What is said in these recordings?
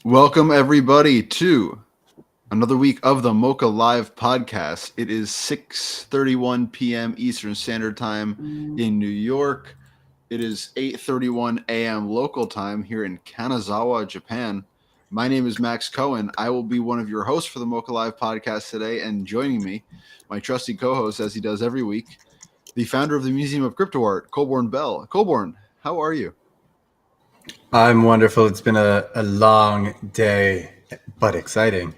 Welcome, everybody, to another week of the MOCA Live podcast. It is 6:31 p.m. Eastern Standard Time in New York. It is 8:31 a.m. local time here in Kanazawa, Japan. My name is Max Cohen. I will be one of your hosts for the MOCA Live podcast today, and joining me, my trusty co-host, as he does every week, the founder of the Museum of Crypto Art, Colborne Bell. Colborne, how are you? I'm wonderful. It's been a long day, but exciting.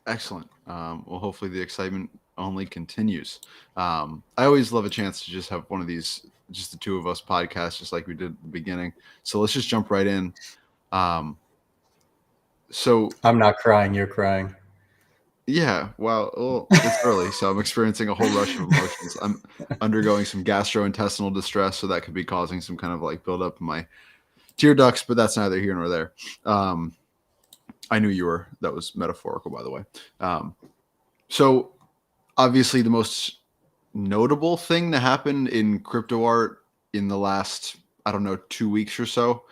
Excellent. Well, hopefully the excitement only continues. I always love a chance to just have one of these, just the two of us podcasts, just like we did at the beginning. So let's just jump right in. So I'm not crying. You're crying. yeah, well, it's early, so I'm experiencing a whole rush of emotions. I'm undergoing some gastrointestinal distress, so that could be causing some kind of like buildup in my tear ducts, but that's neither here nor there. I knew you were. That was metaphorical, by the way. So obviously the most notable thing that happened in crypto art in the last, I don't know, 2 weeks or so,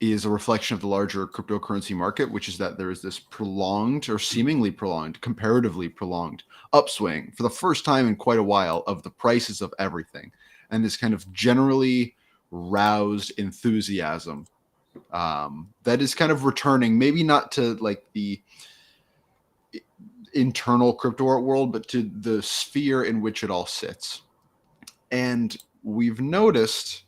is a reflection of the larger cryptocurrency market, which is that there is this prolonged or seemingly prolonged, comparatively prolonged upswing for the first time in quite a while of the prices of everything. And this kind of generally roused enthusiasm that is kind of returning, maybe not to like the internal crypto art world, but to the sphere in which it all sits. And we've noticed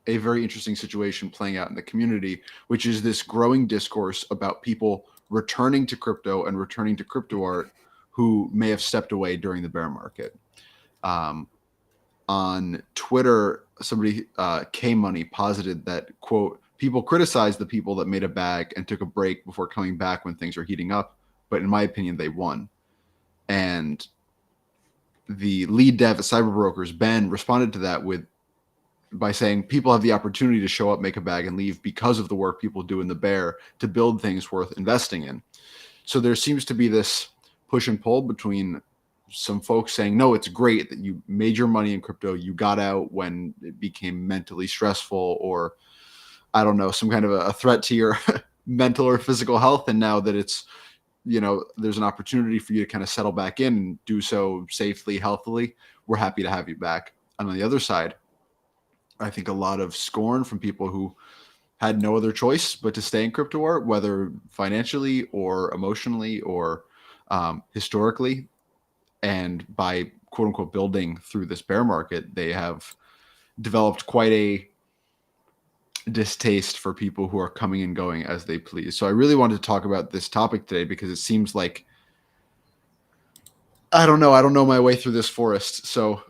a very interesting situation playing out in the community, which is this growing discourse about people returning to crypto and returning to crypto art who may have stepped away during the bear market. On Twitter, somebody, K Money, posited that, quote, people criticize the people that made a bag and took a break before coming back when things are heating up, but in my opinion, they won. And the lead dev at Cyberbrokers, Ben, responded to that by saying people have the opportunity to show up, make a bag, and leave because of the work people do in the bear to build things worth investing in. So there seems to be this push and pull between some folks saying, no, it's great that you made your money in crypto, you got out when it became mentally stressful, or I don't know, some kind of a threat to your mental or physical health, and now that it's, there's an opportunity for you to kind of settle back in and do so safely, healthily, we're happy to have you back. And on the other side, I think a lot of scorn from people who had no other choice but to stay in crypto art, whether financially or emotionally or historically. And by quote unquote building through this bear market, they have developed quite a distaste for people who are coming and going as they please. So I really wanted to talk about this topic today because it seems like I don't know my way through this forest. So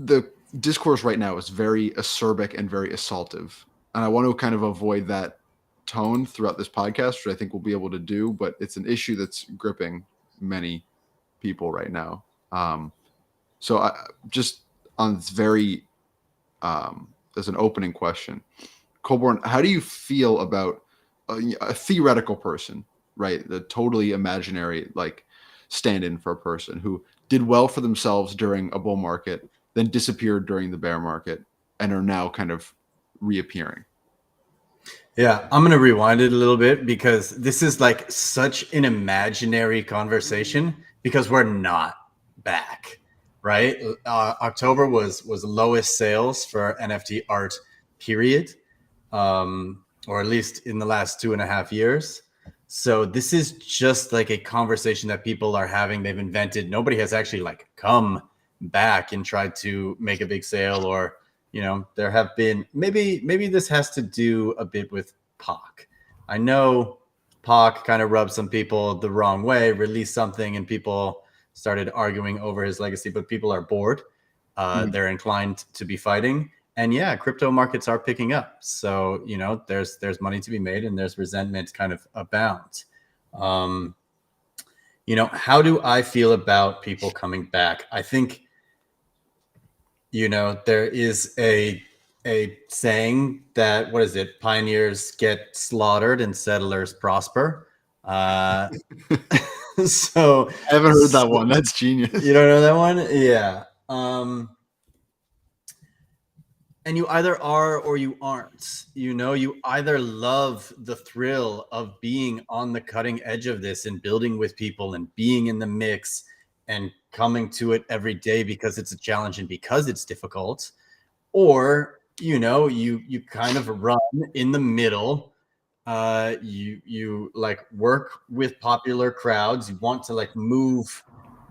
the discourse right now is very acerbic and very assaultive, and I want to kind of avoid that tone throughout this podcast, which I think we'll be able to do. But it's an issue that's gripping many people right now. So I just on this very as an opening question, Colborne, how do you feel about a theoretical person, right? The totally imaginary, like stand-in for a person who did well for themselves during a bull market, then disappeared during the bear market, and are now kind of reappearing. Yeah, I'm going to rewind it a little bit because this is like such an imaginary conversation because we're not back, right? October was lowest sales for NFT art, period, or at least in the last 2.5 years. So this is just like a conversation that people are having. They've invented. Nobody has actually like come back and tried to make a big sale, or there have been maybe this has to do a bit with Pac. I know Pac kind of rubbed some people the wrong way, released something, and people started arguing over his legacy. But people are bored. They're inclined to be fighting. And yeah, crypto markets are picking up. So, there's money to be made and there's resentment kind of abound. How do I feel about people coming back? I think, there is a saying that, what is it? Pioneers get slaughtered and settlers prosper. So I haven't heard that one. That's genius. You don't know that one? Yeah. And you either are or you aren't. You either love the thrill of being on the cutting edge of this and building with people and being in the mix and coming to it every day because it's a challenge and because it's difficult, or you kind of run in the middle. You like work with popular crowds. You want to like move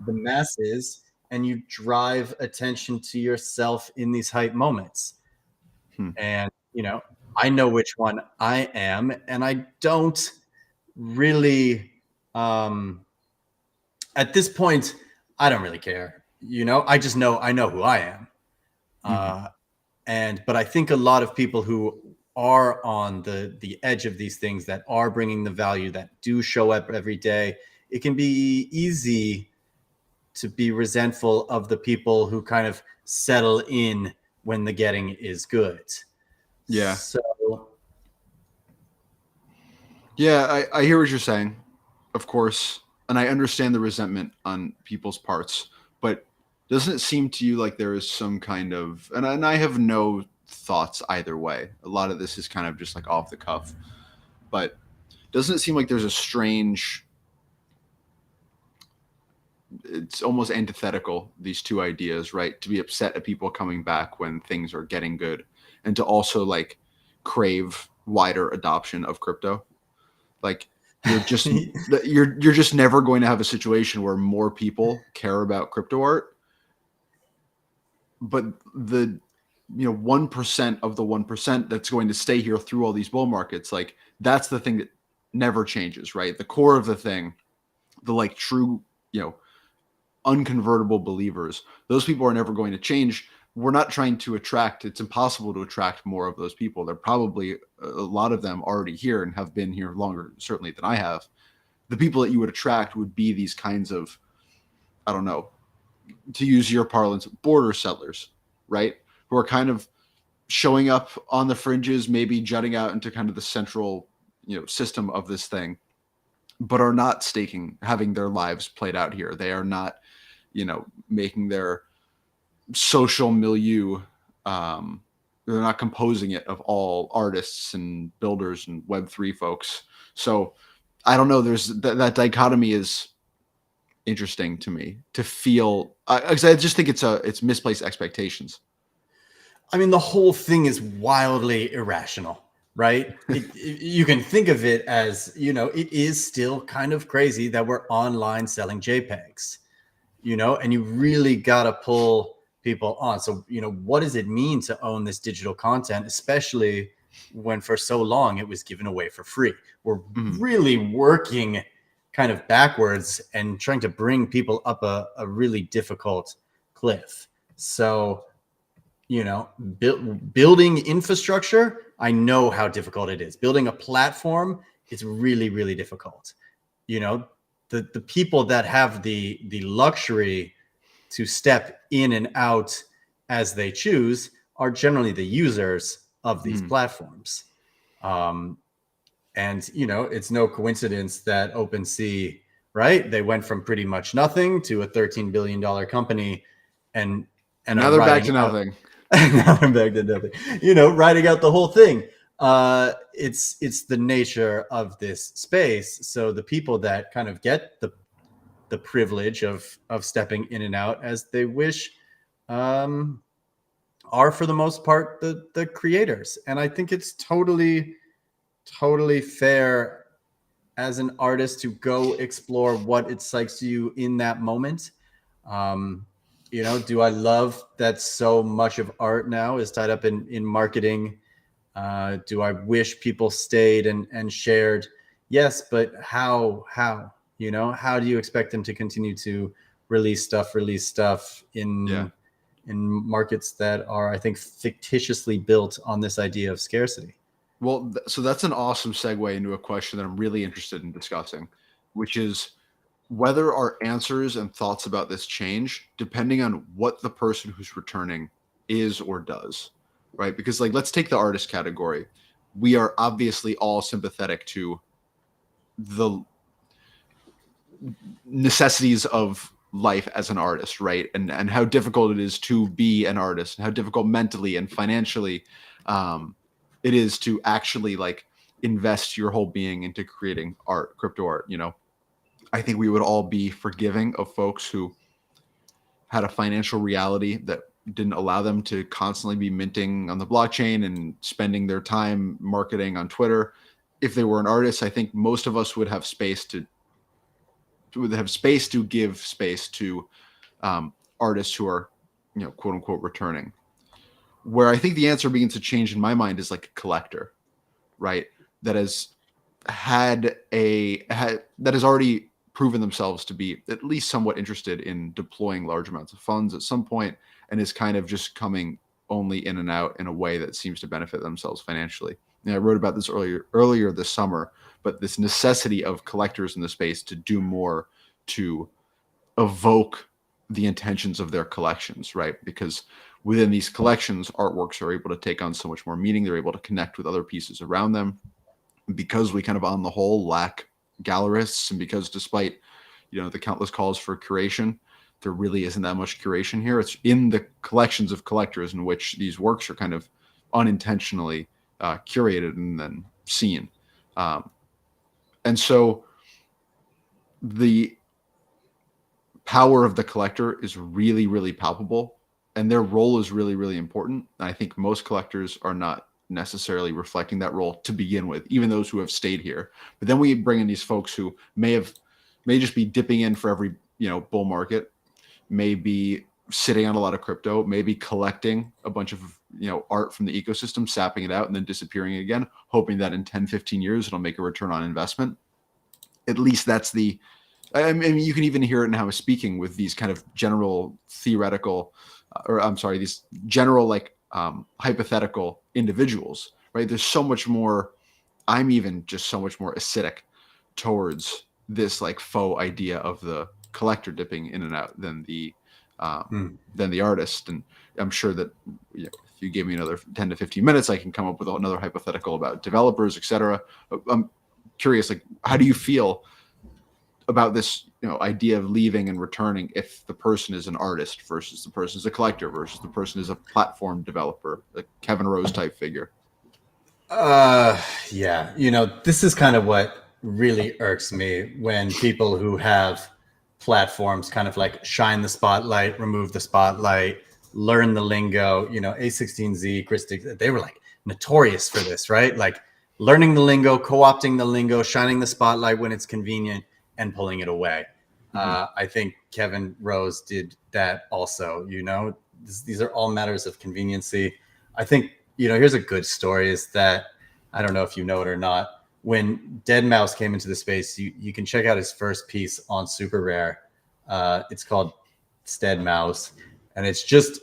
the masses, and you drive attention to yourself in these hype moments. Hmm. And I know which one I am, and I don't really at this point, I don't really care. I just know I know who I am. uh but I think a lot of people who are on the edge of these things, that are bringing the value, that do show up every day, it can be easy to be resentful of the people who kind of settle in when the getting is good. Yeah. So Yeah, I hear what you're saying, of course, and I understand the resentment on people's parts, but doesn't it seem to you like there is some kind of, and I have no thoughts either way. A lot of this is kind of just like off the cuff, but doesn't it seem like there's a strange, it's almost antithetical, these two ideas, right? To be upset at people coming back when things are getting good, and to also like crave wider adoption of crypto. Like you're just you're just never going to have a situation where more people care about crypto art, but the 1% of the 1% that's going to stay here through all these bull markets, like that's the thing that never changes, right? The core of the thing, the like true, unconvertible believers, those people are never going to change. We're not trying to attract, it's impossible to attract more of those people. They're probably a lot of them already here and have been here longer, certainly, than I have. The people that you would attract would be these kinds of, I don't know, to use your parlance, border settlers, right? Who are kind of showing up on the fringes, maybe jutting out into kind of the central, system of this thing, but are not having their lives played out here. They are not, making their social milieu. They're not composing it of all artists and builders and Web3 folks. So I don't know. There's that dichotomy is interesting to me to feel. I just think it's misplaced expectations. I mean, the whole thing is wildly irrational, right? You can think of it as, it is still kind of crazy that we're online selling JPEGs, and you really got to pull people on. So, what does it mean to own this digital content, especially when for so long it was given away for free? We're really working kind of backwards and trying to bring people up a really difficult cliff. So, building infrastructure, I know how difficult it is. Building a platform, it's really, really difficult. The people that have the luxury to step in and out as they choose are generally the users of these platforms. And it's no coincidence that OpenSea, right? They went from pretty much nothing to a $13 billion company, and now they're back to nothing. Now I'm back to nothing. Writing out the whole thing. It's the nature of this space. So the people that kind of get the privilege of stepping in and out as they wish, are for the most part the creators. And I think it's totally fair as an artist to go explore what excites you in that moment. Do I love that so much of art now is tied up in marketing? Do I wish people stayed and shared? Yes, but how? How do you expect them to continue to release stuff in markets that are, I think, fictitiously built on this idea of scarcity? Well, so that's an awesome segue into a question that I'm really interested in discussing, which is whether our answers and thoughts about this change depending on what the person who's returning is or does, right? Because, like, let's take the artist category. We are obviously all sympathetic to the necessities of life as an artist, right? And how difficult it is to be an artist, and how difficult mentally and financially it is to actually like invest your whole being into creating art, crypto art. I think we would all be forgiving of folks who had a financial reality that didn't allow them to constantly be minting on the blockchain and spending their time marketing on Twitter. If they were an artist, I think most of us would have space to give space to artists who are, quote unquote, returning. Where I think the answer begins to change in my mind is like a collector, right? That has that has already proven themselves to be at least somewhat interested in deploying large amounts of funds at some point, and is kind of just coming only in and out in a way that seems to benefit themselves financially. And I wrote about this earlier this summer, but this necessity of collectors in the space to do more to evoke the intentions of their collections, right? Because within these collections, artworks are able to take on so much more meaning. They're able to connect with other pieces around them. Because we kind of, on the whole, lack gallerists, and because despite, the countless calls for curation, there really isn't that much curation here. It's in the collections of collectors in which these works are kind of unintentionally curated and then seen. And so the power of the collector is really, really palpable, and their role is really, really important. And I think most collectors are not necessarily reflecting that role to begin with, even those who have stayed here. But then we bring in these folks who may just be dipping in for every, bull market, may be sitting on a lot of crypto, maybe collecting a bunch of, art from the ecosystem, sapping it out and then disappearing again, hoping that in 10, 15 years, it'll make a return on investment. At least that's I mean, you can even hear it in how I'm speaking with these kind of general theoretical, these general like hypothetical individuals, right? There's so much more. I'm even just so much more acidic towards this like faux idea of the collector dipping in and out than the artist. And I'm sure that if you gave me another 10 to 15 minutes, I can come up with another hypothetical about developers, etc. I'm curious, like, how do you feel about this idea of leaving and returning if the person is an artist versus the person is a collector versus the person is a platform developer, like Kevin Rose type figure? Yeah, this is kind of what really irks me, when people who have platforms kind of like shine the spotlight, remove the spotlight, learn the lingo. A16Z, Chris, they were like notorious for this, right? Like learning the lingo, co-opting the lingo, shining the spotlight when it's convenient, and pulling it away. I think Kevin Rose did that also. These are all matters of conveniency. I think, here's a good story, is that, I don't know if you know it or not, when deadmau5 came into the space, you can check out his first piece on Super Rare. It's called deadmau5, and it's just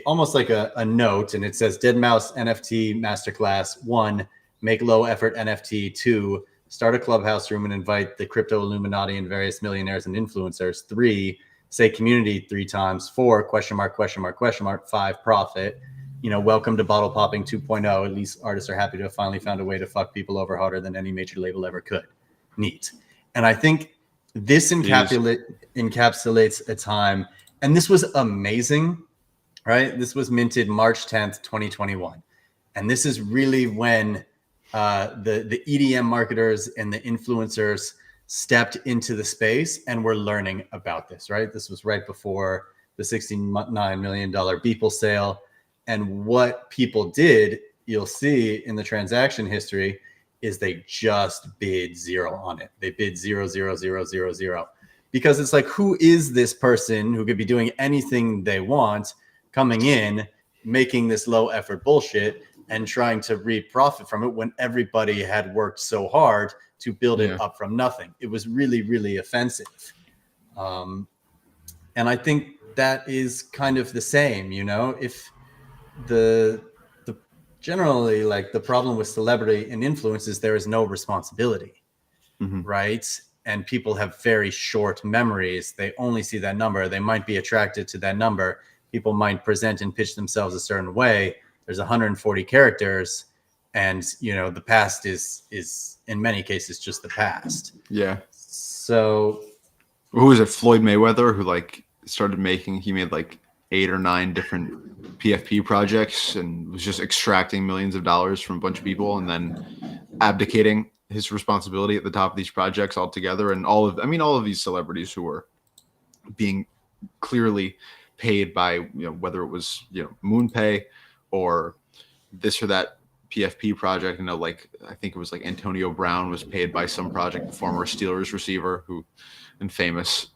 almost like a note, and it says deadmau5 NFT Masterclass 1, make low effort NFT. 2, start a clubhouse room and invite the crypto Illuminati and various millionaires and influencers. 3, say community 3 times. 4, question mark, question mark, question mark. 5, profit. Welcome to Bottle Popping 2.0. At least artists are happy to have finally found a way to fuck people over harder than any major label ever could. Neat. And I think this encapsulates a time, and this was amazing, right? This was minted March 10th, 2021. And this is really when the EDM marketers and the influencers stepped into the space and were learning about this, right? This was right before the $69 million Beeple sale. And what people did, you'll see in the transaction history, is they just bid zero on it. They bid 0.00000, because it's like, who is this person who could be doing anything they want, coming in, making this low effort bullshit and trying to reap profit from it when everybody had worked so hard to build it up from nothing? It was really, really offensive. And I think that is kind of the same, if the generally, like, the problem with celebrity and influence is there is no responsibility, right? And people have very short memories. They only see that number. They might be attracted to that number. People might present and pitch themselves a certain way. There's 140 characters, and the past is in many cases just the past. Yeah. So Who was it? Floyd Mayweather, who like started making. He made like 8 or 9 different PFP projects and was just extracting millions of dollars from a bunch of people, and then abdicating his responsibility at the top of these projects altogether. And all of these celebrities who were being clearly paid by, whether it was, MoonPay or this or that PFP project. Like I think it was like Antonio Brown was paid by some project, former Steelers receiver who, and famous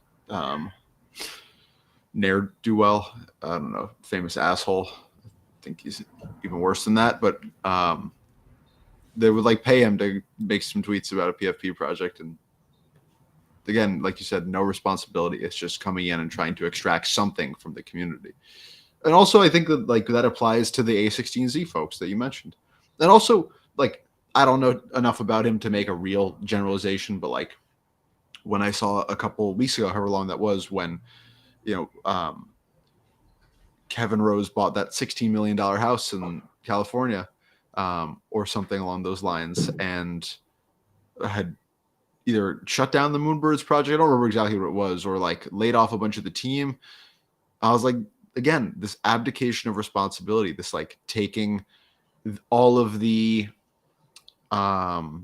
ne'er do well. I don't know, famous asshole. I think he's even worse than that. But they would like pay him to make some tweets about a PFP project, and again, like you said, no responsibility. It's just coming in and trying to extract something from the community. And also, I think that like that applies to the A16Z folks that you mentioned. And also, like, I don't know enough about him to make a real generalization, but like when I saw a couple weeks ago, however long that was, when Kevin Rose bought that $16 million house in California, or something along those lines, and had either shut down the Moonbirds project, I don't remember exactly what it was, or like laid off a bunch of the team. I was like, again, this abdication of responsibility, this like taking all of the all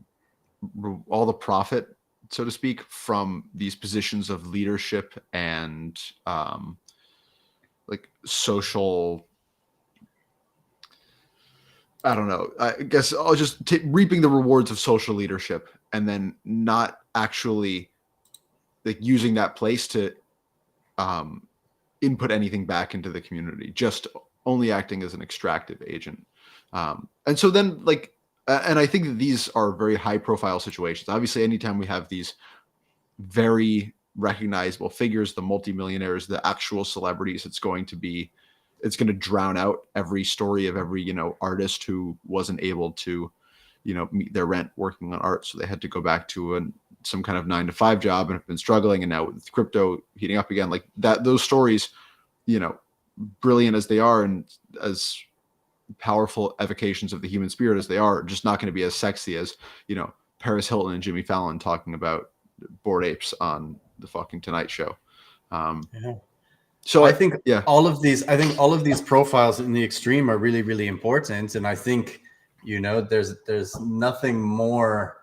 the profit, so to speak, from these positions of leadership and like social, I don't know, I guess I'll just reaping the rewards of social leadership, and then not actually like using that place to input anything back into the community, just only acting as an extractive agent. And so then like, and I think that these are very high profile situations. Obviously, anytime we have these very recognizable figures, the multimillionaires, the actual celebrities, it's going to drown out every story of every, artist who wasn't able to, meet their rent working on art. So they had to go back to some kind of 9-to-5 job and have been struggling. And now with crypto heating up again, like that, those stories, brilliant as they are and as powerful evocations of the human spirit as they are just not going to be as sexy as, Paris Hilton and Jimmy Fallon talking about Bored Apes on the fucking Tonight Show. Yeah. So I think yeah, all of these profiles in the extreme are really, really important. And I think, there's nothing more,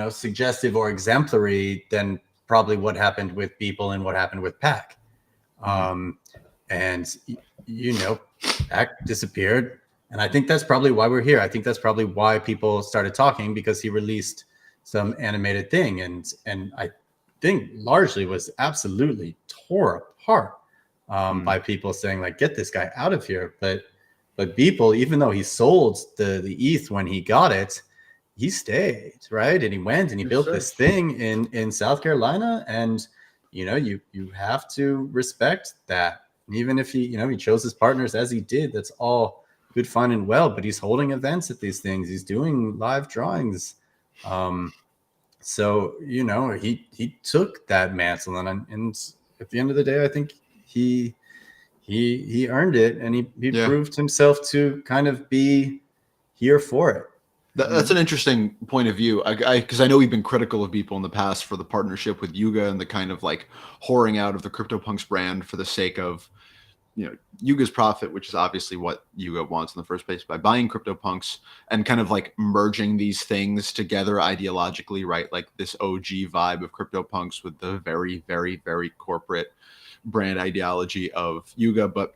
suggestive or exemplary than probably what happened with Beeple and what happened with Pac. And, Pac disappeared. And I think that's probably why we're here. I think that's probably why people started talking, because he released some animated thing. And I think largely was absolutely tore apart by people saying like, get this guy out of here. But Beeple, even though he sold the ETH when he got it, he stayed, right? And he went and he built this thing in South Carolina. And, you have to respect that. Even if he chose his partners as he did, that's all good, fine, and well. But he's holding events at these things. He's doing live drawings. So, he took that mantle, and at the end of the day, I think he earned it, and he proved himself to kind of be here for it. That's an interesting point of view. Because I know we've been critical of people in the past for the partnership with Yuga and the kind of like whoring out of the CryptoPunks brand for the sake of, Yuga's profit, which is obviously what Yuga wants in the first place by buying CryptoPunks, and kind of like merging these things together ideologically, right? Like this OG vibe of CryptoPunks with the very, very, very corporate brand ideology of Yuga. But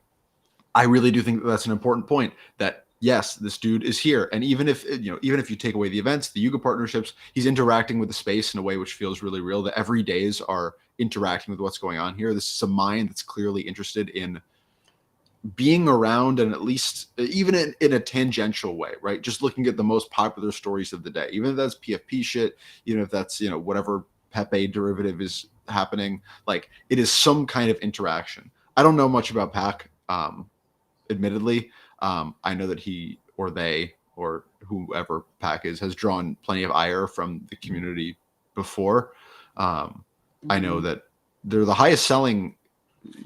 I really do think that that's an important point, that yes, this dude is here. And even if you take away the events, the Yuga partnerships, he's interacting with the space in a way which feels really real. The everydays are interacting with what's going on here. This is a mind that's clearly interested in being around, and at least even in a tangential way, right? Just looking at the most popular stories of the day, even if that's PFP shit, even if that's, whatever Pepe derivative is happening, like it is some kind of interaction. I don't know much about Pac, admittedly. I know that he or they or whoever Pac is has drawn plenty of ire from the community before. I know that they're the highest selling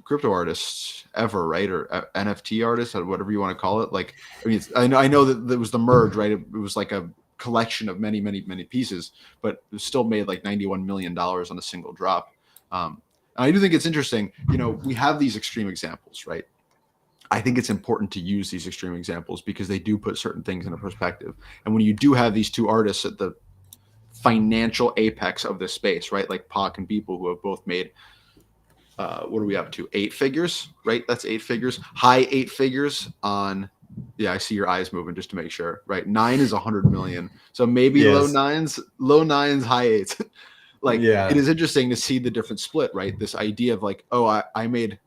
crypto artists ever, right? Or NFT artists, or whatever you want to call it. Like, I mean, I know that there was the merge, right? It was like a collection of many, many, many pieces, but still made like $91 million on a single drop. I do think it's interesting. We have these extreme examples, right? I think it's important to use these extreme examples because they do put certain things in a perspective. And when you do have these two artists at the financial apex of this space, right? Like Pac and People, who have both made, what are we up to? 8 figures, right? That's 8 figures, high 8 figures on. Yeah, I see your eyes moving just to make sure, right? 9 is 100 million. So maybe Yes. low nines, high 8s. Like, Yeah. it is interesting to see the different split, right? This idea of like, oh, I made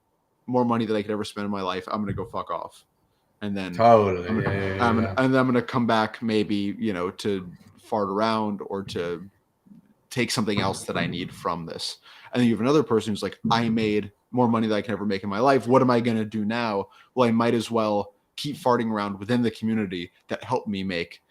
more money than I could ever spend in my life. I'm going to go fuck off. And then Totally. and then I'm going to come back maybe, to fart around or to take something else that I need from this. And then you have another person who's like, I made more money than I can ever make in my life. What am I going to do now? Well, I might as well keep farting around within the community that helped me make,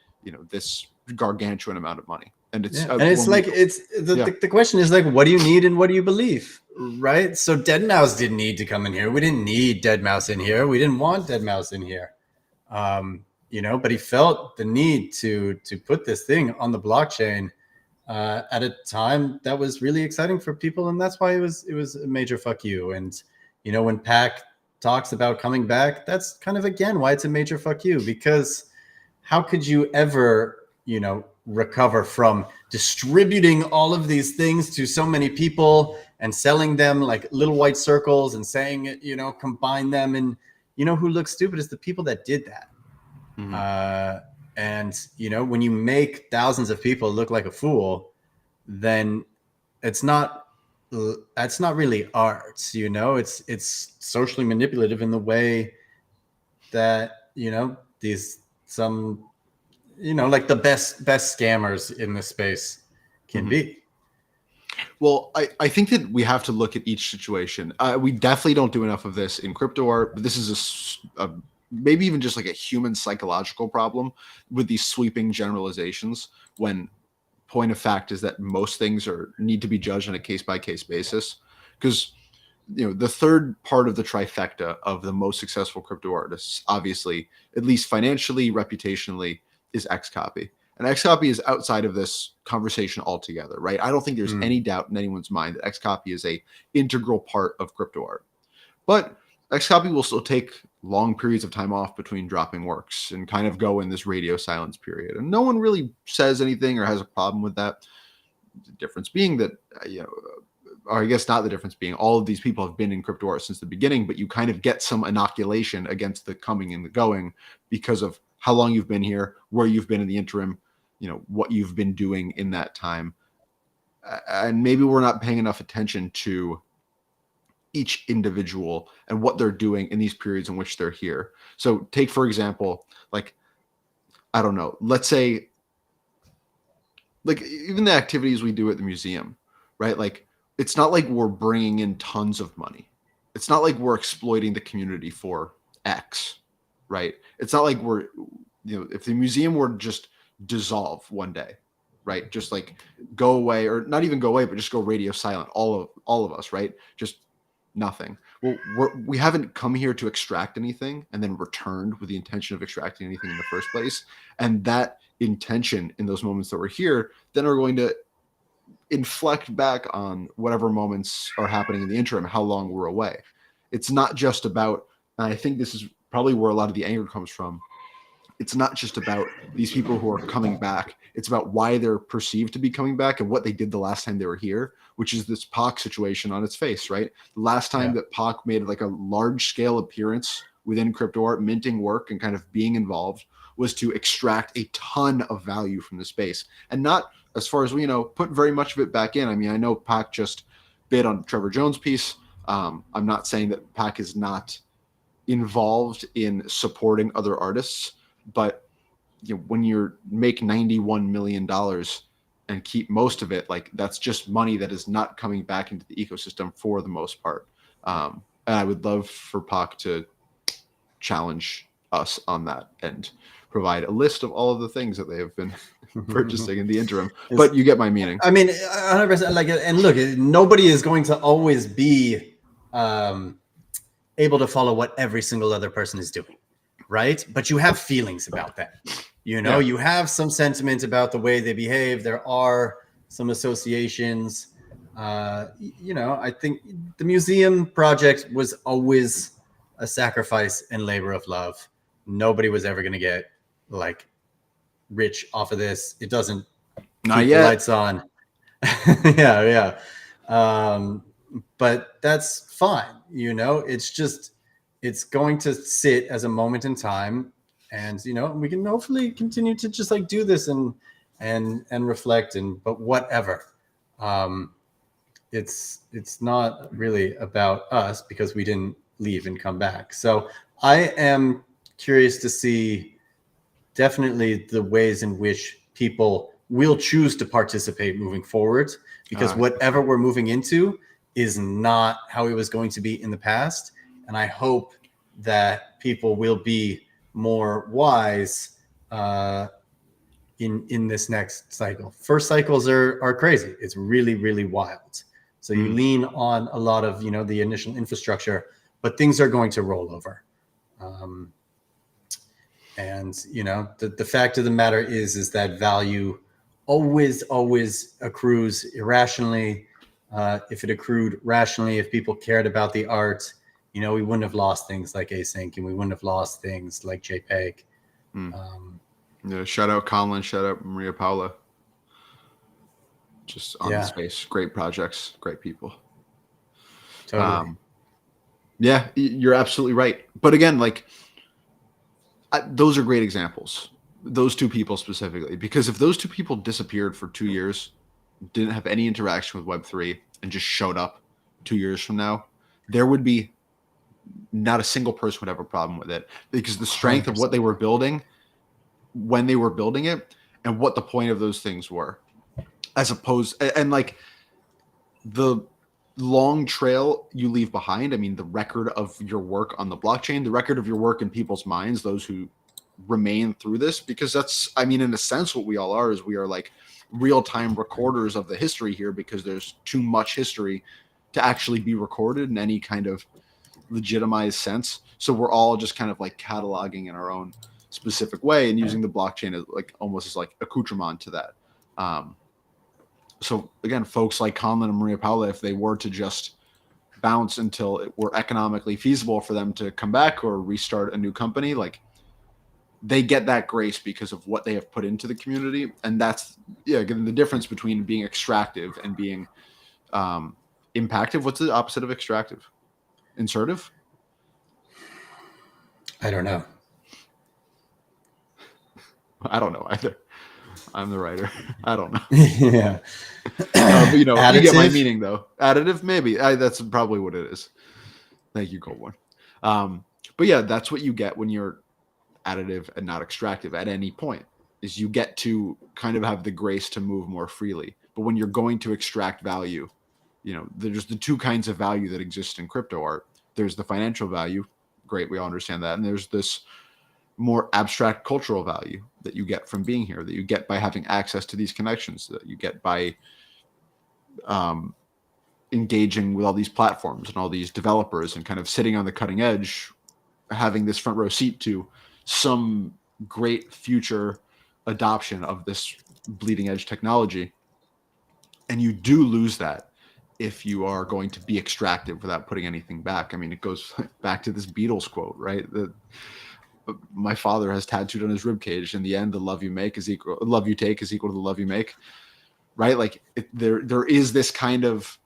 this gargantuan amount of money. And it's, and it's like, the question is like, what do you need and what do you believe? Right. So deadmau5 didn't need to come in here. We didn't need deadmau5 in here. We didn't want deadmau5 in here. But he felt the need to put this thing on the blockchain at a time that was really exciting for people, and that's why it was a major fuck you. And when Pac talks about coming back, that's kind of again why it's a major fuck you, because how could you ever recover from distributing all of these things to so many people and selling them like little white circles and saying combine them, and who looks stupid is the people that did that. Mm-hmm. And when you make thousands of people look like a fool, then that's not really art. It's socially manipulative in the way that like the best scammers in this space can mm-hmm. be. Well, I think that we have to look at each situation. We definitely don't do enough of this in crypto art, but this is a maybe even just like a human psychological problem with these sweeping generalizations, when point of fact is that most things need to be judged on a case-by-case basis. Because the third part of the trifecta of the most successful crypto artists, obviously, at least financially, reputationally, is Xcopy. And Xcopy is outside of this conversation altogether, right? I don't think there's any doubt in anyone's mind that Xcopy is a integral part of crypto art. But Xcopy will still take long periods of time off between dropping works and kind of go in this radio silence period. And no one really says anything or has a problem with that. The difference being that, or I guess not the difference being, all of these people have been in crypto art since the beginning, but you kind of get some inoculation against the coming and the going because of how long you've been here, where you've been in the interim, what you've been doing in that time. And maybe we're not paying enough attention to each individual and what they're doing in these periods in which they're here. So take, for example, like, I don't know, let's say, like even the activities we do at the museum, right? Like, it's not like we're bringing in tons of money. It's not like we're exploiting the community for X, right? It's not like we're, if the museum were to just dissolve one day, right? Just like go away, or not even go away, but just go radio silent, all of us, right? Just nothing. Well, we haven't come here to extract anything and then returned with the intention of extracting anything in the first place. And that intention in those moments that we're here then are going to inflect back on whatever moments are happening in the interim, how long we're away. It's not just about, and I think this is probably where a lot of the anger comes from. It's not just about these people who are coming back. It's about why they're perceived to be coming back and what they did the last time they were here, which is this Pac situation on its face, right? The last time that Pac made like a large scale appearance within crypto art, minting work and kind of being involved, was to extract a ton of value from the space, and not, as far as we know, put very much of it back in. I mean, I know Pac just bid on Trevor Jones' piece. I'm not saying that Pac is not involved in supporting other artists, but when you make $91 million and keep most of it, like, that's just money that is not coming back into the ecosystem for the most part. And I would love for Pac to challenge us on that and provide a list of all of the things that they have been purchasing in the interim. But you get my meaning. I mean, 100%. Like, and look, nobody is going to always be able to follow what every single other person is doing, right? But you have feelings about that, You know, Yeah. you have some sentiment about the way they behave. There are some associations. You know, I think the museum project was always a sacrifice and labor of love. Nobody was ever going to get like rich off of this. It doesn't Not keep the yet. lights on. Yeah. But that's fine. You know, it's just, it's going to sit as a moment in time. And, you know, we can hopefully continue to just like do this and reflect but whatever. Um, it's not really about us because we didn't leave and come back. So I am curious to see definitely the ways in which people will choose to participate moving forward, because whatever we're moving into is not how it was going to be in the past. And I hope that people will be more wise in this next cycle. First cycles are crazy. It's really, really wild. So you lean on a lot of, you know, the initial infrastructure, but things are going to roll over. And, you know, the fact of the matter is that value always accrues irrationally. If it accrued rationally, if people cared about the art, you know, we wouldn't have lost things like async, and we wouldn't have lost things like JPEG. Yeah, shout out Conlon, shout out Maria Paula. Just on the space. Great projects, great people. Totally. Yeah, you're absolutely right. But again, like, those are great examples. Those two people specifically, because if those two people disappeared for 2 years, didn't have any interaction with Web3, and just showed up 2 years from now, there would be not a single person would have a problem with it, because the strength 100%. Of what they were building when they were building it, and what the point of those things were, as opposed, and like the long trail you leave behind. I mean, the record of your work on the blockchain, the record of your work in people's minds, those who remain through this, because that's, I mean, in a sense, what we all are, is we are like real-time recorders of the history here, because there's too much history to actually be recorded in any kind of legitimized sense. So we're all just kind of like cataloging in our own specific way, and using the blockchain as like almost as like accoutrement to that. So again, folks like Conlon and Maria Paula, if they were to just bounce until it were economically feasible for them to come back or restart a new company, like, they get that grace because of what they have put into the community. And that's, yeah, again, the difference between being extractive and being impactive. What's the opposite of extractive? Insertive? I don't know. I don't know either. I'm the writer. I don't know. Yeah. But, you know, additive? You get my meaning, though. Additive, maybe. That's probably what it is. Thank you, Cold One. But yeah, that's what you get when you're additive and not extractive at any point, is you get to kind of have the grace to move more freely. But when you're going to extract value, you know, there's the two kinds of value that exist in crypto art. There's the financial value. Great. We all understand that. And there's this more abstract cultural value that you get from being here, that you get by having access to these connections, that you get by engaging with all these platforms and all these developers, and kind of sitting on the cutting edge, having this front row seat to some great future adoption of this bleeding edge technology. And you do lose that if you are going to be extractive without putting anything back. I mean, it goes back to this Beatles quote, right? My father has tattooed on his ribcage, in the end, the love you take is equal to the love you make, right? Like, there is this kind of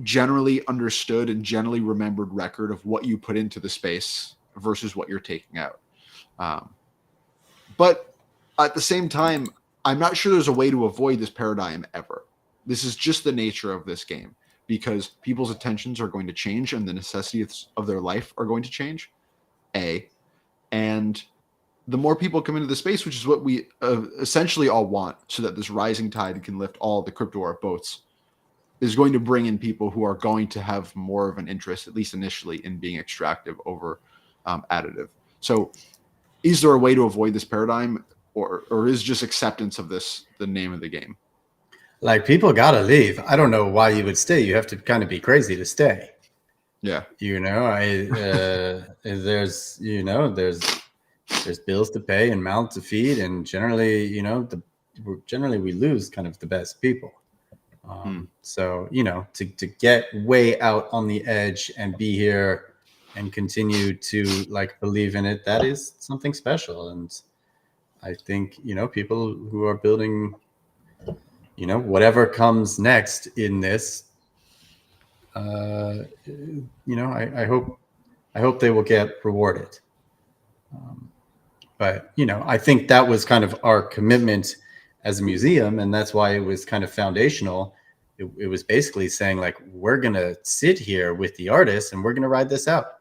generally understood and generally remembered record of what you put into the space versus what you're taking out. But at the same time, I'm not sure there's a way to avoid this paradigm ever. This is just the nature of this game, because people's attentions are going to change and the necessities of their life are going to change. And the more people come into the space, which is what we essentially all want, so that this rising tide can lift all the crypto art boats, is going to bring in people who are going to have more of an interest, at least initially, in being extractive over additive. So is there a way to avoid this paradigm, or is just acceptance of this the name of the game? Like, people gotta leave. I don't know why you would stay. You have to kind of be crazy to stay. Yeah. You know, there's there's bills to pay and mouths to feed, and generally, generally we lose kind of the best people. So, to get way out on the edge and be here and continue to like believe in it, that is something special. And I think, people who are building, whatever comes next in this, I hope they will get rewarded. But, I think that was kind of our commitment as a museum, and that's why it was kind of foundational. It was basically saying, like, we're going to sit here with the artists and we're going to ride this out.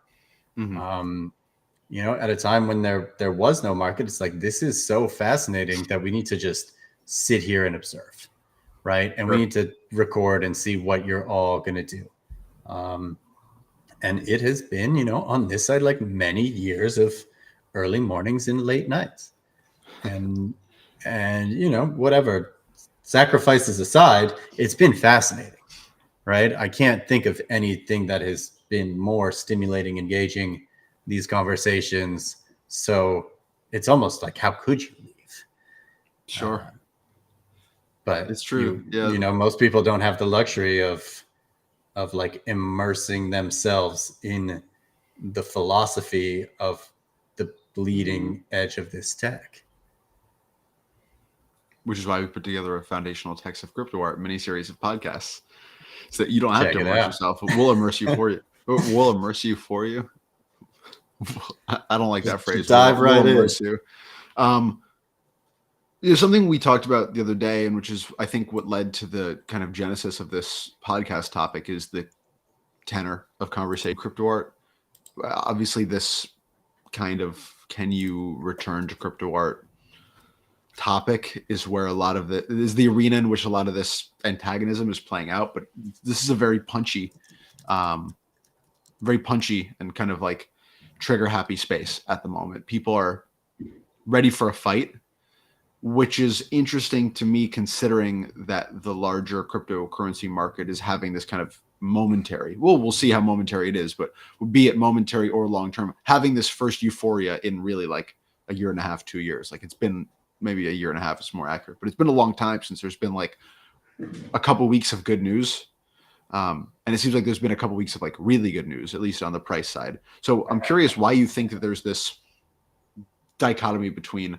At a time when there was no market, it's like, this is so fascinating that we need to just sit here and observe, right? And we need to record and see what you're all going to do. And it has been, on this side, like many years of early mornings and late nights. And whatever sacrifices aside, it's been fascinating, right? I can't think of anything that has been more stimulating, engaging, these conversations. So it's almost like, how could you leave? Sure. But it's true. Most people don't have the luxury of like immersing themselves in the philosophy of the bleeding edge of this tech. Which is why we put together a foundational text of crypto art mini series of podcasts, so that you don't have to immerse yourself. We'll immerse you for you. We'll immerse you for you. I don't like that phrase. Dive right in. There's something we talked about the other day, and which is, I think, what led to the kind of genesis of this podcast topic, is the tenor of conversation crypto art. Obviously, this kind of can you return to crypto art topic is where a lot of is the arena in which a lot of this antagonism is playing out. But this is a very punchy and kind of like trigger happy space at the moment. People are ready for a fight, which is interesting to me, considering that the larger cryptocurrency market is having this kind of momentary, we'll see how momentary it is, but be it momentary or long term, having this first euphoria in really like a year and a half, 2 years. Like, it's been maybe a year and a half is more accurate, but it's been a long time since there's been like a couple weeks of good news. And it seems like there's been a couple weeks of like really good news, at least on the price side. So I'm curious why you think that there's this dichotomy between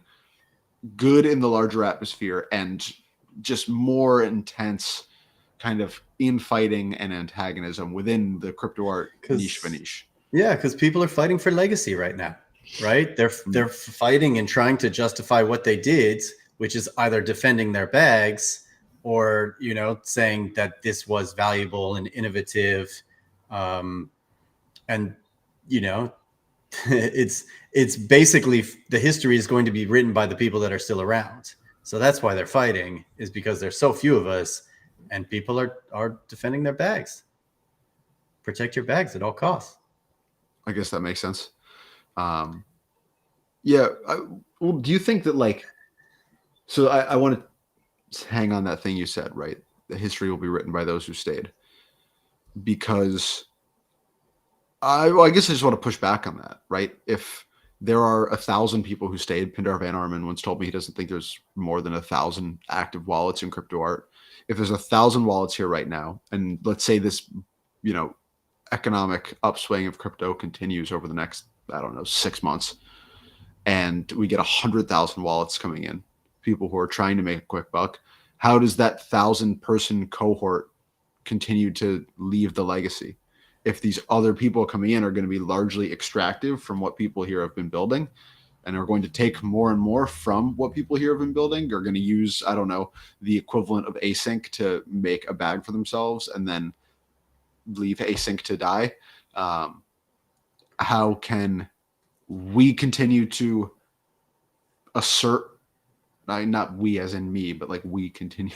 good in the larger atmosphere and just more intense kind of infighting and antagonism within the crypto art niche. Yeah, because people are fighting for legacy right now, right? They're fighting and trying to justify what they did, which is either defending their bags or, saying that this was valuable and innovative. And, it's basically, the history is going to be written by the people that are still around. So that's why they're fighting, is because there's so few of us and people are defending their bags. Protect your bags at all costs. I guess that makes sense. Do you think that I want to hang on that thing you said, right? The history will be written by those who stayed, because I guess I just want to push back on that, right? If there are 1,000 people who stayed, Pindar Van Arman once told me he doesn't think there's more than 1,000 active wallets in crypto art. If there's 1,000 wallets here right now, and let's say this, economic upswing of crypto continues over the next, 6 months, and we get 100,000 wallets coming in, people who are trying to make a quick buck, how does that 1,000-person cohort continue to leave the legacy? If these other people coming in are going to be largely extractive from what people here have been building, and are going to take more and more from what people here have been building, are going to use, the equivalent of async to make a bag for themselves and then leave async to die. How can we continue to assert, not we as in me, but like we continue,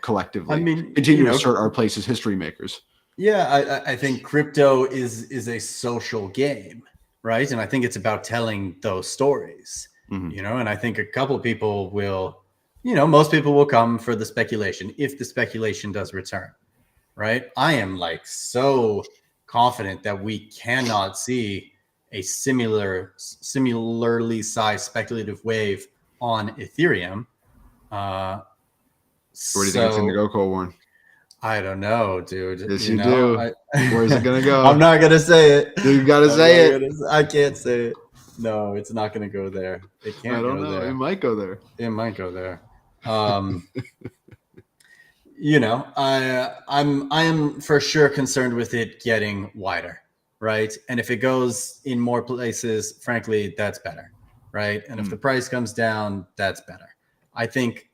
collectively, continue to assert our place as history makers? Yeah, I think crypto is a social game, right? And I think it's about telling those stories, and I think a couple people will, most people will come for the speculation, if the speculation does return, right? I am like so confident that we cannot see a similarly sized speculative wave on Ethereum. Where do you think it's going to go, Colborne? I don't know, dude. Yes, you do. Where's it going to go? I'm not going to say it. You got to say it. I can't say it. No, it's not going to go there. It can't go there. It might go there. It might go there. I am for sure concerned with it getting wider, right? And if it goes in more places, frankly, that's better, right? And if the price comes down, that's better. I think,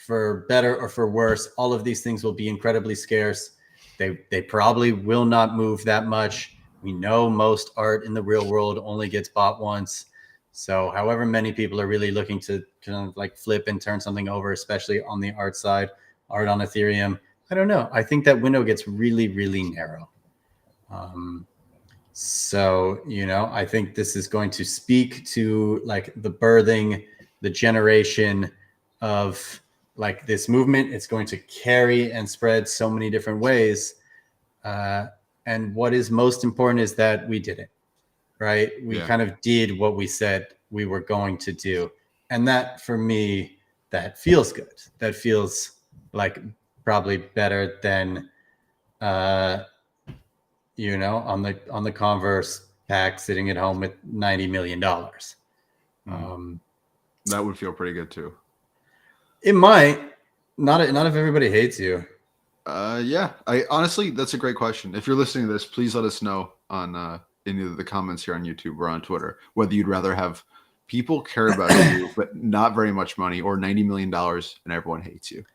for better or for worse, all of these things will be incredibly scarce. They probably will not move that much. We know most art in the real world only gets bought once. So however many people are really looking to kind of like flip and turn something over, especially on the art side, art on Ethereum, I don't know. I think that window gets really, really narrow. I think this is going to speak to like the birthing, the generation of like this movement. It's going to carry and spread so many different ways. And what is most important is that we did it, right? We kind of did what we said we were going to do. And that, for me, that feels good. That feels like probably better than, on the Converse pack sitting at home with $90 million. That would feel pretty good too. It might. Not if everybody hates you. Yeah. Honestly, that's a great question. If you're listening to this, please let us know on in either the comments here on YouTube or on Twitter whether you'd rather have people care about you but not very much money, or $90 million and everyone hates you.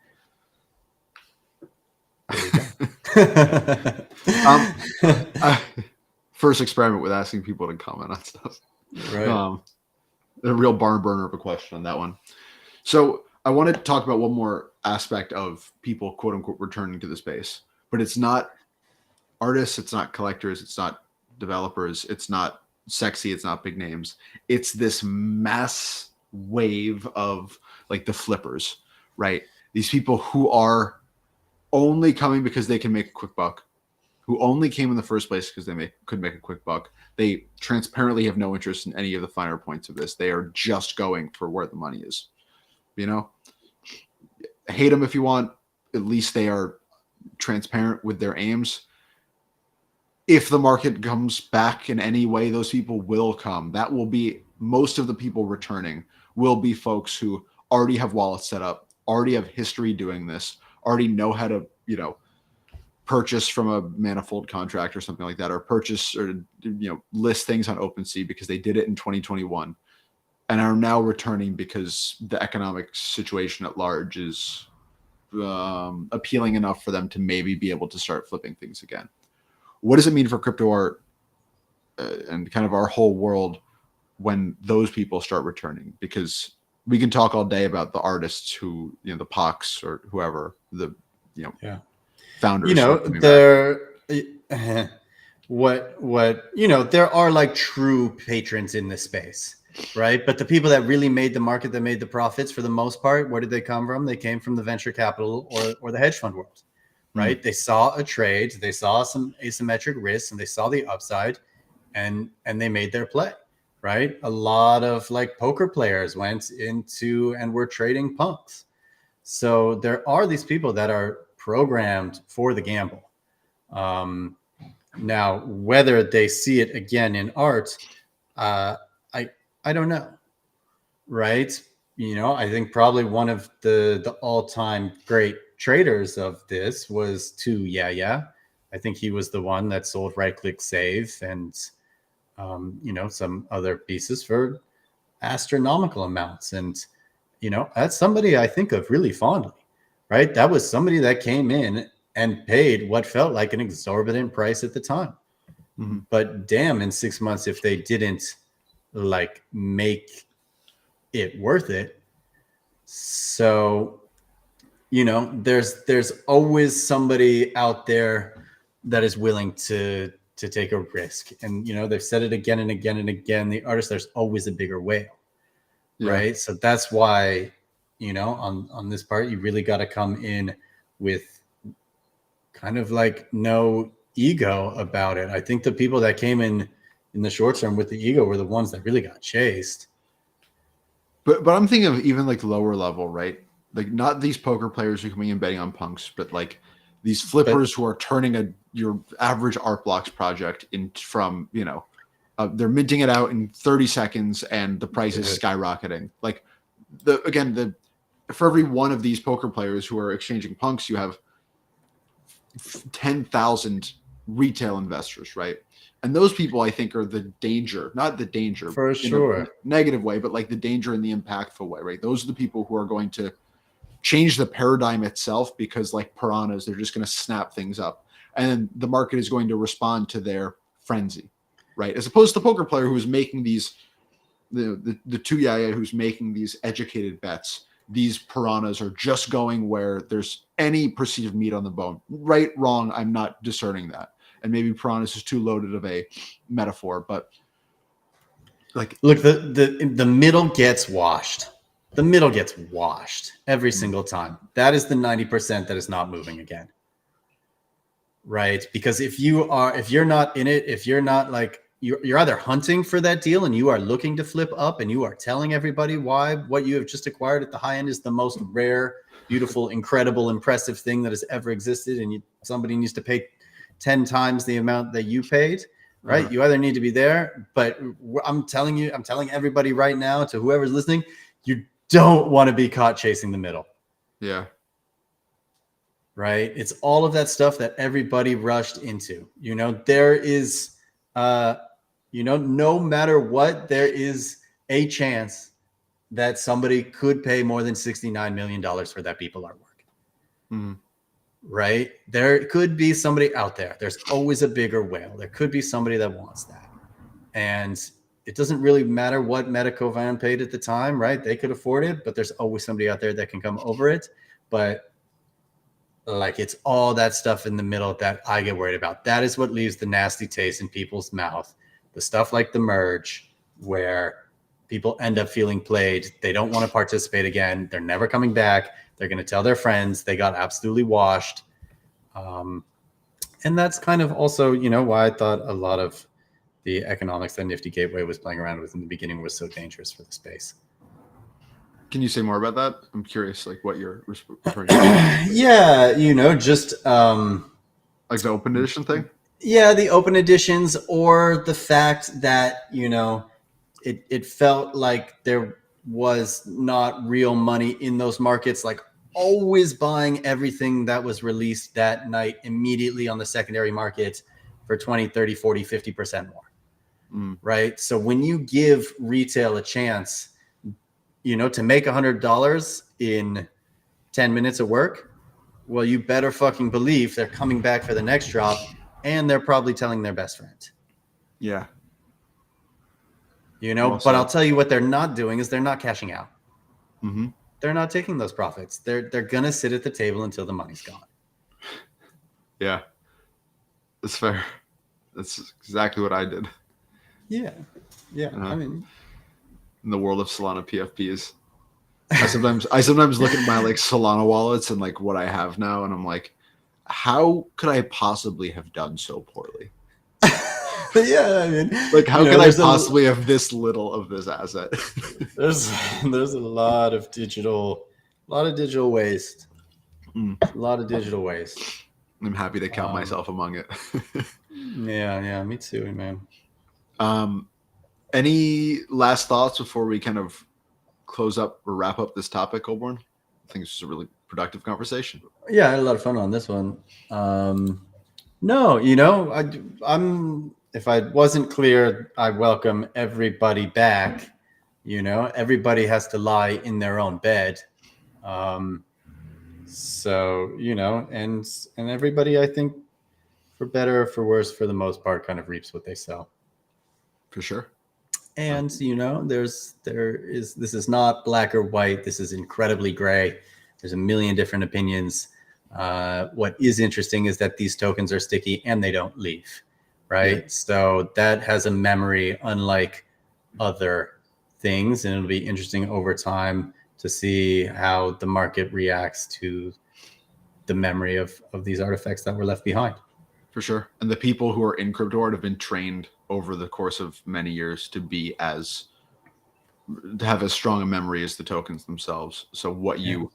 First experiment with asking people to comment on stuff. Right. A real barn burner of a question on that one. So I want to talk about one more aspect of people, quote unquote, returning to the space, but it's not artists, it's not collectors, it's not developers, it's not sexy, it's not big names. It's this mass wave of like the flippers, right? These people who are only coming because they can make a quick buck, who only came in the first place because they could make a quick buck. They transparently have no interest in any of the finer points of this. They are just going for where the money is. Hate them if you want. At least they are transparent with their aims. If the market comes back in any way, those people will come. That will be most of the people returning will be folks who already have wallets set up, already have history doing this, already know how to, purchase from a manifold contract or something like that, or purchase or, list things on OpenSea because they did it in 2021 and are now returning because the economic situation at large is appealing enough for them to maybe be able to start flipping things again. What does it mean for crypto art and kind of our whole world when those people start returning? Because we can talk all day about the artists who, the Pox or whoever, the, founders. There are like true patrons in this space, right? But the people that really made the market, that made the profits for the most part, where did they come from? They came from the venture capital or the hedge fund world, right? They saw a trade, they saw some asymmetric risks, and they saw the upside, and they made their play, right? A lot of like poker players went into and were trading punks. So there are these people that are programmed for the gamble. Now, whether they see it again in art, I don't know, right? I think probably one of the all-time great traders of this was Yeah. I think he was the one that sold Right Click Save and some other pieces for astronomical amounts. And that's somebody I think of really fondly, right? That was somebody that came in and paid what felt like an exorbitant price at the time. Mm-hmm. But damn, in 6 months, if they didn't like make it worth it. So, there's always somebody out there that is willing to take a risk. And, they've said it again and again and again, the artist, there's always a bigger whale, right? So that's why, on this part, you really got to come in with kind of like no ego about it. I think the people that came in in the short term with the ego were the ones that really got chased. But I'm thinking of even like lower level, right? Like not these poker players who are coming in betting on punks, but like these flippers who are turning your average art blocks project in from, they're minting it out in 30 seconds and the price is skyrocketing. Like for every one of these poker players who are exchanging punks, you have 10,000 retail investors, right? And those people, I think, are the danger, not the danger for in sure, a negative way, but like the danger in the impactful way, right? Those are the people who are going to change the paradigm itself because, like piranhas, they're just going to snap things up, and the market is going to respond to their frenzy, right? As opposed to the poker player who's making these, the two yaya who's making these educated bets. These piranhas are just going where there's any perceived meat on the bone. Right, wrong, I'm not discerning that. And maybe piranhas is too loaded of a metaphor, but like, look, the middle gets washed. The middle gets washed every single time. That is the 90% that is not moving again. Right? Because if you're not in it, if you're not like, you're either hunting for that deal and you are looking to flip up and you are telling everybody why what you have just acquired at the high end is the most rare, beautiful, incredible, impressive thing that has ever existed, and somebody needs to pay 10 times the amount that you paid, right? You either need to be there, but I'm telling everybody right now, to whoever's listening, you don't want to be caught chasing the middle. Yeah. Right? It's all of that stuff that everybody rushed into. There is no matter what, there is a chance that somebody could pay more than $69 million for that people artwork. Mm. Right? There could be somebody out there. There's always a bigger whale. There could be somebody that wants that. And it doesn't really matter what Medicovan paid at the time, right? They could afford it, but there's always somebody out there that can come over it. But like, it's all that stuff in the middle that I get worried about. That is what leaves the nasty taste in people's mouth. The stuff like the merge, where people end up feeling played. They don't want to participate again. They're never coming back. They're going to tell their friends they got absolutely washed. And that's kind of also, why I thought a lot of the economics that Nifty Gateway was playing around with in the beginning was so dangerous for the space. Can you say more about that? I'm curious, like what you're referring to. Yeah, just like the open edition thing. Yeah, the open editions, or the fact that it felt like there was not real money in those markets, like always buying everything that was released that night immediately on the secondary market for 20, 30, 40, 50% more. Right? So when you give retail a chance, to make $100 in 10 minutes of work, well, you better fucking believe they're coming back for the next drop, and they're probably telling their best friend. Yeah. But I'll tell you what they're not doing is they're not cashing out. Mm-hmm. They're not taking those profits. They're going to sit at the table until the money's gone. Yeah. That's fair. That's exactly what I did. Yeah. Yeah. I mean, in the world of Solana PFPs, I sometimes look at my like Solana wallets and like what I have now, and I'm like, how could I possibly have done so poorly? Yeah, I mean, like how could I possibly have this little of this asset? there's a lot of digital waste. A lot of digital waste. I'm happy to count myself among it. Yeah, me too, man. Any last thoughts before we kind of close up or wrap up this topic, Colborn? I think it's just a really productive conversation. Yeah, I had a lot of fun on this one. No, I'm. If I wasn't clear, I welcome everybody back. Everybody has to lie in their own bed. So, and everybody, I think, for better or for worse, for the most part, kind of reaps what they sow. For sure. And, this is not black or white. This is incredibly gray. There's a million different opinions. What is interesting is that these tokens are sticky and they don't leave, right? Yeah. So that has a memory unlike other things. And it'll be interesting over time to see how the market reacts to the memory of these artifacts that were left behind. For sure. And the people who are in crypto art have been trained over the course of many years to have as strong a memory as the tokens themselves. So what you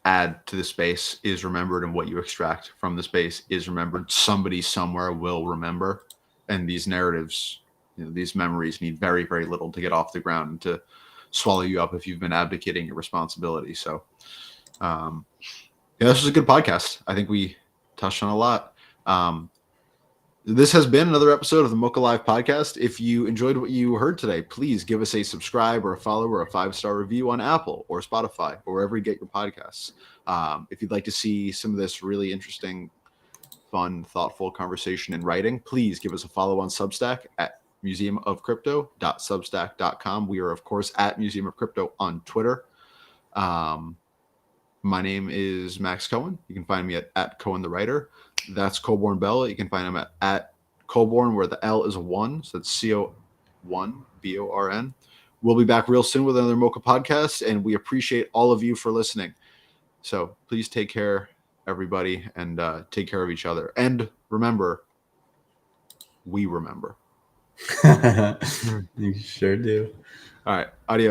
add to the space is remembered, and what you extract from the space is remembered. Somebody somewhere will remember. And these narratives, these memories need very, very little to get off the ground and to swallow you up if you've been abdicating your responsibility. So this was a good podcast. I think we touched on a lot. This has been another episode of the MOCA Live podcast. If you enjoyed what you heard today, please give us a subscribe or a follow or a 5-star review on Apple or Spotify or wherever you get your podcasts. If you'd like to see some of this really interesting, fun, thoughtful conversation in writing, please give us a follow on Substack at museumofcrypto.substack.com. We are, of course, at Museum of Crypto on Twitter. My name is Max Cohen. You can find me at Cohen the Writer. That's Colborn Bell. You can find him at Colborn, where the L is a 1. So that's CO1 BORN. We'll be back real soon with another MOCA podcast, and we appreciate all of you for listening. So please take care, everybody, and take care of each other. And remember, we remember. You sure do. All right. Adios.